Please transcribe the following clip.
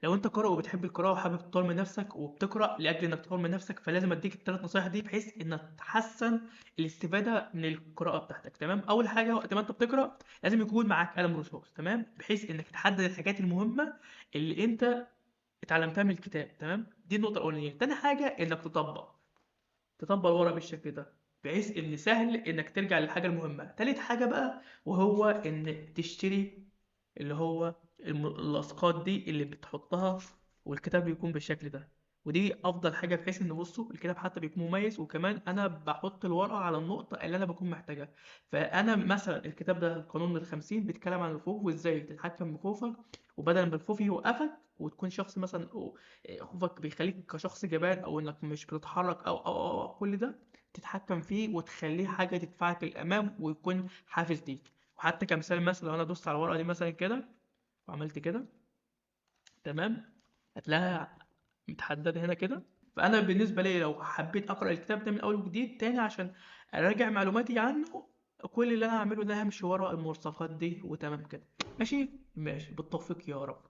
لو انت قارئ وبتحب القراءه وحابب تطور من نفسك وبتقرا لاجل انك تطور من نفسك، فلازم اديك الثلاث نصايح دي بحيث انك تحسن الاستفاده من القراءه بتاعتك. تمام. اول حاجه وقت ما انت بتقرا لازم يكون معاك قلم رصاص، تمام، بحيث انك تحدد الحاجات المهمه اللي انت اتعلمتها من الكتاب. تمام، دي النقطه الاولانيه. تاني حاجه انك تطبق الورق بالشكل ده، بحيث ان سهل انك ترجع للحاجه المهمه. تالت حاجه بقى وهو ان تشتري اللي هو اللاصقات دي اللي بتحطها والكتاب بيكون بالشكل ده. ودي افضل حاجه بحيث ان بصوا الكتاب حتى بيكون مميز، وكمان انا بحط الورقه على النقطه اللي انا بكون محتاجها. فانا مثلا الكتاب ده القانون الخمسين بيتكلم عن الخوف وازاي تتحكم بخوفك، وبدل ما الخوف يوقفك وتكون شخص مثلا خوفك بيخليك كشخص جبان او انك مش بتتحرك أو كل ده، تتحكم فيه وتخليه حاجه تدفعك للامام ويكون حافز ليك. وحتى كمثال، مثلا لو انا دوست على الورقه دي مثلا كده وعملت كده، تمام، هتلاقيها متحدده هنا كده. فانا بالنسبه لي لو حبيت اقرا الكتاب ده من اول وجديد تاني عشان اراجع معلوماتي عنه، كل اللي انا هعمله ده همشي ورا الملصقات دي وتمام كده. ماشي ماشي، بالتوفيق يا رب.